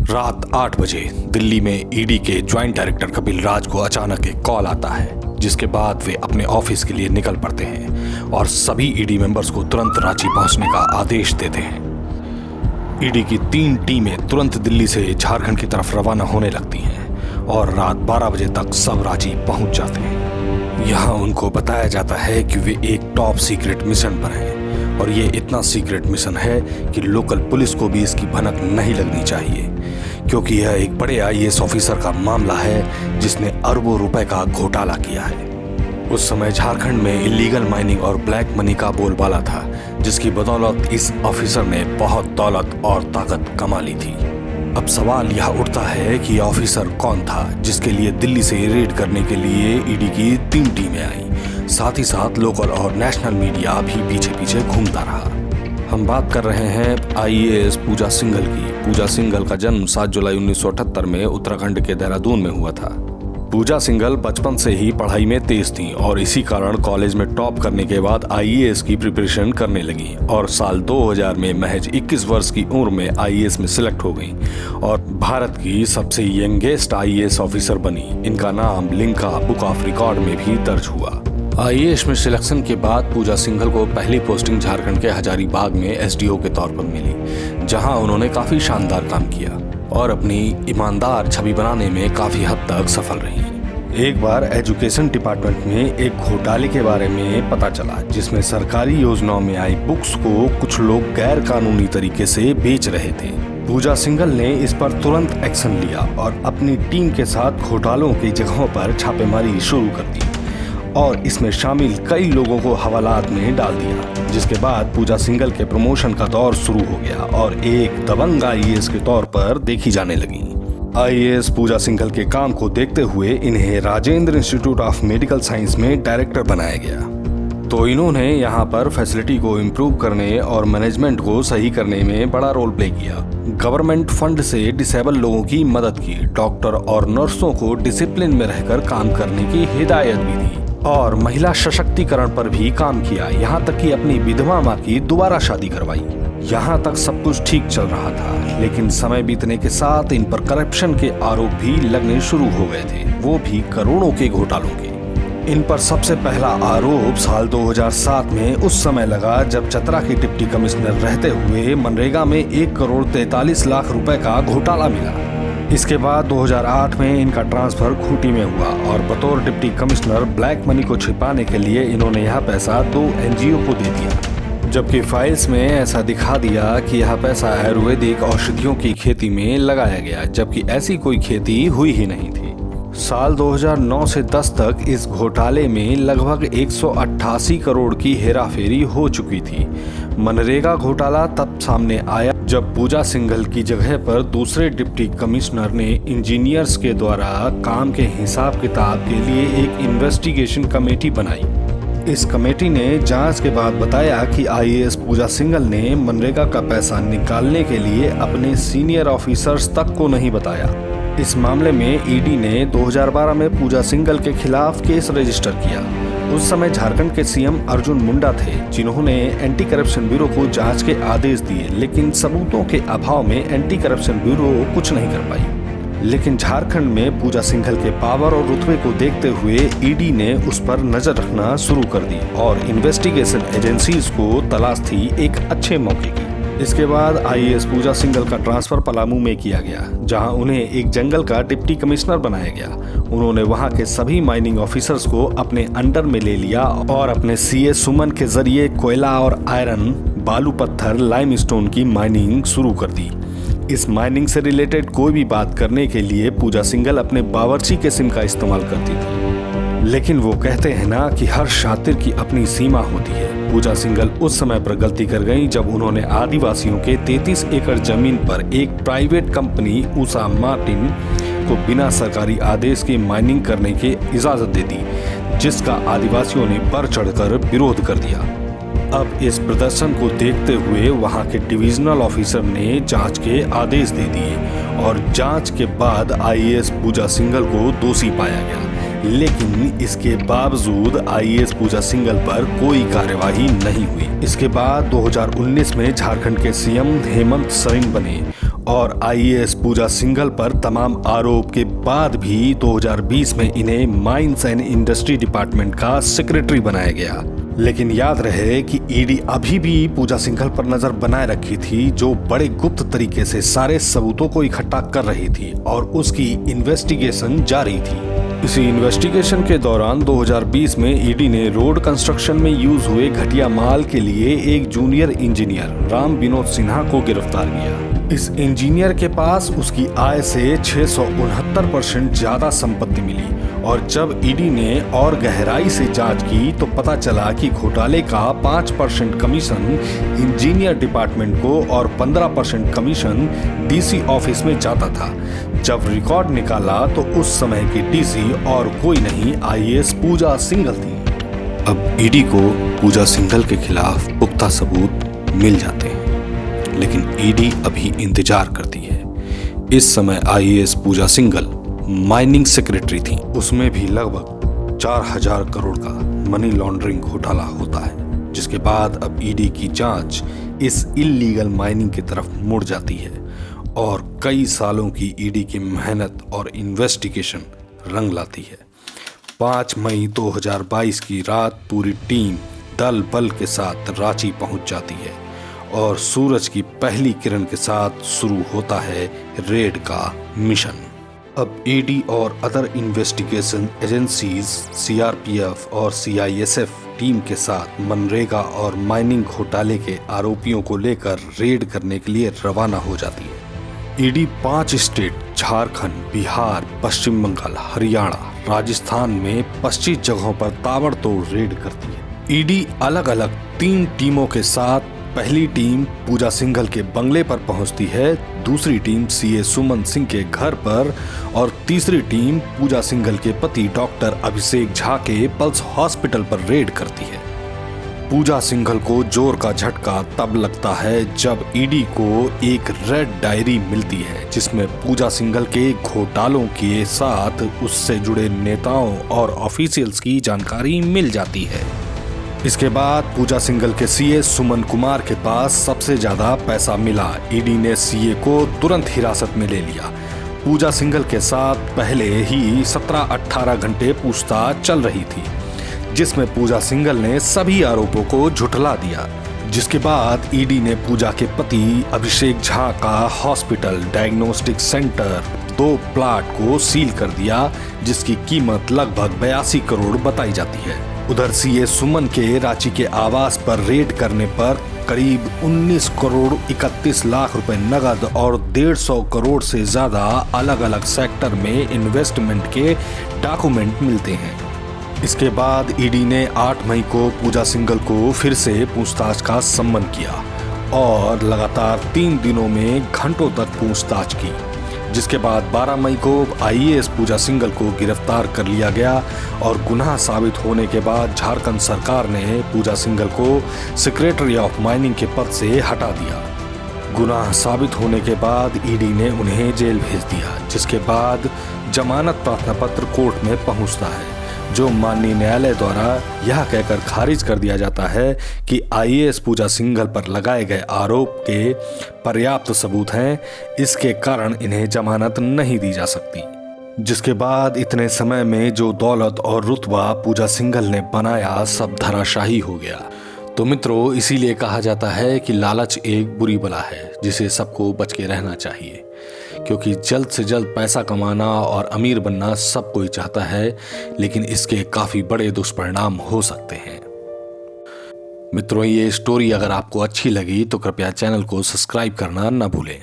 रात 8 बजे दिल्ली में ईडी के ज्वाइंट डायरेक्टर कपिल राज को अचानक एक कॉल आता है, जिसके बाद वे अपने ऑफिस के लिए निकल पड़ते हैं और सभी ईडी मेंबर्स को तुरंत रांची पहुंचने का आदेश देते हैं। ईडी की 3 टीमें तुरंत दिल्ली से झारखंड की तरफ रवाना होने लगती हैं और रात 12 बजे तक सब रांची पहुंच जाते हैं। यहाँ उनको बताया जाता है कि वे एक टॉप सीक्रेट मिशन पर हैं और ये इतना सीक्रेट मिशन है कि लोकल पुलिस को भी इसकी भनक नहीं लगनी चाहिए, क्योंकि यह एक बड़े आईएएस ऑफिसर का मामला है जिसने अरबों रुपए का घोटाला किया है। उस समय झारखंड में इलीगल माइनिंग और ब्लैक मनी का बोलबाला था, जिसकी बदौलत इस ऑफिसर ने बहुत दौलत और ताकत कमा ली थी। अब सवाल यह उठता है कि यह ऑफिसर कौन था जिसके लिए दिल्ली से रेड करने के लिए ईडी की 3 टीमें आई। साथ ही साथ लोकल और नेशनल मीडिया भी पीछे पीछे घूमता रहा। हम बात कर रहे हैं आईएएस पूजा सिंघल की। पूजा सिंघल का जन्म 7 जुलाई 1978 में उत्तराखंड के देहरादून में हुआ था। पूजा सिंघल बचपन से ही पढ़ाई में तेज थी और इसी कारण कॉलेज में टॉप करने के बाद आईएएस की प्रिपरेशन करने लगी और साल 2000 में महज 21 वर्ष की उम्र में आईएएस में सिलेक्ट हो गई और भारत की सबसे यंगेस्ट आईएएस ऑफिसर बनी। इनका नाम लिम्का बुक ऑफ रिकॉर्ड में भी दर्ज हुआ। आईएएस में सिलेक्शन के बाद पूजा सिंघल को पहली पोस्टिंग झारखंड के हजारीबाग में एसडीओ के तौर पर मिली, जहां उन्होंने काफी शानदार काम किया और अपनी ईमानदार छवि बनाने में काफी हद तक सफल रही। एक बार एजुकेशन डिपार्टमेंट में एक घोटाले के बारे में पता चला, जिसमें सरकारी योजनाओं में आई बुक्स को कुछ लोग गैर कानूनी तरीके से बेच रहे थे। पूजा सिंघल ने इस पर तुरंत एक्शन लिया और अपनी टीम के साथ घोटालों की जगहों पर छापेमारी शुरू कर दी और इसमें शामिल कई लोगों को हवालात में डाल दिया, जिसके बाद पूजा सिंघल के प्रमोशन का दौर शुरू हो गया और एक दबंग आईएएस के तौर पर देखी जाने लगी। आईएएस पूजा सिंघल के काम को देखते हुए इन्हें Rajendra institute of medical science में डायरेक्टर बनाया गया। तो इन्होंने यहाँ पर फैसिलिटी को इम्प्रूव करने और मैनेजमेंट को सही करने में बड़ा रोल प्ले किया। गवर्नमेंट फंड से डिसेबल लोगों की मदद की, डॉक्टर और नर्सों को डिसिप्लिन में रहकर काम करने की हिदायत भी दी और महिला सशक्तिकरण पर भी काम किया। यहाँ तक कि अपनी विधवा माँ की दोबारा शादी करवाई। यहाँ तक सब कुछ ठीक चल रहा था, लेकिन समय बीतने के साथ इन पर करप्शन के आरोप भी लगने शुरू हो गए थे, वो भी करोड़ों के घोटालों के। इन पर सबसे पहला आरोप साल 2007 में उस समय लगा जब चतरा के डिप्टी कमिश्नर रहते हुए मनरेगा में 1 करोड़ 43 लाख रुपए का घोटाला मिला। इसके बाद 2008 में इनका ट्रांसफर खूंटी में हुआ और बतौर डिप्टी कमिश्नर ब्लैक मनी को छिपाने के लिए इन्होंने यह पैसा 2 एनजीओ को दे दिया, जबकि फाइल्स में ऐसा दिखा दिया कि यह पैसा आयुर्वेदिक औषधियों की खेती में लगाया गया, जबकि ऐसी कोई खेती हुई ही नहीं थी। साल 2009 से 10 तक इस घोटाले में लगभग 188 करोड़ की हेराफेरी हो चुकी थी। मनरेगा घोटाला तब सामने आया जब पूजा सिंघल की जगह पर दूसरे डिप्टी कमिश्नर ने इंजीनियर्स के द्वारा काम के हिसाब किताब के लिए एक इन्वेस्टिगेशन कमेटी बनाई। इस कमेटी ने जांच के बाद बताया कि आईएएस पूजा सिंघल ने मनरेगा का पैसा निकालने के लिए अपने सीनियर ऑफिसर्स तक को नहीं बताया। इस मामले में ईडी ने 2012 में पूजा सिंघल के खिलाफ केस रजिस्टर किया। उस समय झारखंड के सीएम अर्जुन मुंडा थे, जिन्होंने एंटी करप्शन ब्यूरो को जांच के आदेश दिए, लेकिन सबूतों के अभाव में एंटी करप्शन ब्यूरो कुछ नहीं कर पाई। लेकिन झारखंड में पूजा सिंघल के पावर और रुतबे को देखते हुए ईडी ने उस पर नजर रखना शुरू कर दी और इन्वेस्टिगेशन एजेंसीज को तलाश थी एक अच्छे मौके की। इसके बाद आईएएस पूजा सिंघल का ट्रांसफर पलामू में किया गया, जहां उन्हें एक जंगल का डिप्टी कमिश्नर बनाया गया। उन्होंने वहां के सभी माइनिंग ऑफिसर्स को अपने अंडर में ले लिया और अपने सीए सुमन के जरिए कोयला और आयरन, बालू पत्थर, लाइमस्टोन की माइनिंग शुरू कर दी। इस माइनिंग से रिलेटेड कोई भी बात करने के लिए पूजा सिंघल अपने बावर्ची के सिम का इस्तेमाल करती थी, लेकिन वो कहते हैं ना कि हर शातिर की अपनी सीमा होती है। पूजा सिंघल उस समय पर गलती कर गई जब उन्होंने आदिवासियों के 33 एकड़ जमीन पर एक प्राइवेट कंपनी ऊषा मार्टिन को बिना सरकारी आदेश के माइनिंग करने की इजाजत दे दी, जिसका आदिवासियों ने बढ़ चढ़कर विरोध कर दिया। अब इस प्रदर्शन को देखते हुए वहां के डिविजनल ऑफिसर ने जांच के आदेश दे दिए और जांच के बाद आईएएस पूजा सिंघल को दोषी पाया गया, लेकिन इसके बावजूद आईएएस पूजा सिंघल पर कोई कार्यवाही नहीं हुई। इसके बाद 2019 में झारखंड के सीएम हेमंत सोरेन बने और आईएएस पूजा सिंघल पर तमाम आरोप के बाद भी 2020 में इन्हें माइंस एंड इंडस्ट्री डिपार्टमेंट का सेक्रेटरी बनाया गया। लेकिन याद रहे कि ईडी अभी भी पूजा सिंघल पर नजर बनाए रखी थी, जो बड़े गुप्त तरीके से सारे सबूतों को इकट्ठा कर रही थी और उसकी इन्वेस्टिगेशन जारी थी। इसी इन्वेस्टिगेशन के दौरान 2020 में ईडी ने रोड कंस्ट्रक्शन में यूज हुए घटिया माल के लिए एक जूनियर इंजीनियर राम विनोद सिन्हा को गिरफ्तार किया। इस इंजीनियर के पास उसकी आय से 669% ज्यादा संपत्ति मिली और जब ईडी ने और गहराई से जांच की तो पता चला कि घोटाले का 5% कमीशन इंजीनियर डिपार्टमेंट को और 15% कमीशन डीसी ऑफिस में जाता था। जब रिकॉर्ड निकाला तो उस समय की डीसी और कोई नहीं, आईएएस पूजा सिंघल थी। अब ईडी को पूजा सिंघल के खिलाफ पुख्ता सबूत मिल जाते हैं, लेकिन ईडी अभी इंतजार करती है। इस समय आईएएस पूजा सिंघल माइनिंग सेक्रेटरी थी, उसमें भी लगभग 4000 करोड़ का मनी लॉन्ड्रिंग घोटाला होता है, जिसके बाद अब ईडी की जांच इस इल्लीगल माइनिंग की तरफ मुड़ जाती है और कई सालों की ईडी की मेहनत और इन्वेस्टिगेशन रंग लाती है। 5 मई 2022 की रात पूरी टीम दल बल के साथ रांची पहुंच जाती है और सूरज की पहली किरण के साथ शुरू होता है रेड का मिशन। अब ईडी और अदर इन्वेस्टिगेशन एजेंसीज सीआरपीएफ और सीआईएसएफ टीम के साथ मनरेगा और माइनिंग घोटाले के आरोपियों को लेकर रेड करने के लिए रवाना हो जाती है। ईडी 5 स्टेट झारखंड, बिहार, पश्चिम बंगाल, हरियाणा, राजस्थान में 25 जगहों पर ताबड़तोड़ रेड करती है। ईडी अलग अलग 3 टीमों के साथ पहली टीम पूजा सिंघल के बंगले पर पहुंचती है, दूसरी टीम सीए सुमन सिंह के घर पर और तीसरी टीम पूजा सिंघल के पति डॉक्टर अभिषेक झा के पल्स हॉस्पिटल पर रेड करती है। पूजा सिंघल को जोर का झटका तब लगता है जब ईडी को एक रेड डायरी मिलती है, जिसमें पूजा सिंघल के घोटालों के साथ उससे जुड़े नेताओं और ऑफिशियल्स की जानकारी मिल जाती है। इसके बाद पूजा सिंघल के सीए सुमन कुमार के पास सबसे ज्यादा पैसा मिला। ईडी ने सीए को तुरंत हिरासत में ले लिया। पूजा सिंघल के साथ पहले ही 17-18 घंटे पूछताछ चल रही थी, जिसमें पूजा सिंघल ने सभी आरोपों को झुठला दिया। जिसके बाद ईडी ने पूजा के पति अभिषेक झा का हॉस्पिटल, डायग्नोस्टिक सेंटर, 2 प्लाट को सील कर दिया, जिसकी कीमत लगभग 82 करोड़ बताई जाती है। उधर सीए सुमन के रांची के आवास पर रेड करने पर करीब 19 करोड़ 31 लाख रुपए नगद और 150 करोड़ से ज्यादा अलग अलग सेक्टर में इन्वेस्टमेंट के डॉक्यूमेंट मिलते हैं। इसके बाद ईडी ने 8 मई को पूजा सिंघल को फिर से पूछताछ का सम्मन किया और लगातार 3 दिनों में घंटों तक पूछताछ की, जिसके बाद 12 मई को आईएएस पूजा सिंघल को गिरफ्तार कर लिया गया और गुनाह साबित होने के बाद झारखंड सरकार ने पूजा सिंघल को सेक्रेटरी ऑफ माइनिंग के पद से हटा दिया। गुनाह साबित होने के बाद ईडी ने उन्हें जेल भेज दिया, जिसके बाद जमानत प्रार्थना पत्र कोर्ट में पहुंचता है, जो माननीय न्यायालय द्वारा यह कहकर खारिज कर दिया जाता है कि आईएएस पूजा सिंघल पर लगाए गए आरोप के पर्याप्त सबूत हैं, इसके कारण इन्हें जमानत नहीं दी जा सकती। जिसके बाद इतने समय में जो दौलत और रुतबा पूजा सिंघल ने बनाया सब धराशाही हो गया। तो मित्रों, इसीलिए कहा जाता है कि लालच एक बुरी बला है जिसे सबको बच के रहना चाहिए, क्योंकि जल्द से जल्द पैसा कमाना और अमीर बनना सब कोई चाहता है, लेकिन इसके काफी बड़े दुष्परिणाम हो सकते हैं। मित्रों, ये स्टोरी अगर आपको अच्छी लगी तो कृपया चैनल को सब्सक्राइब करना न भूलें।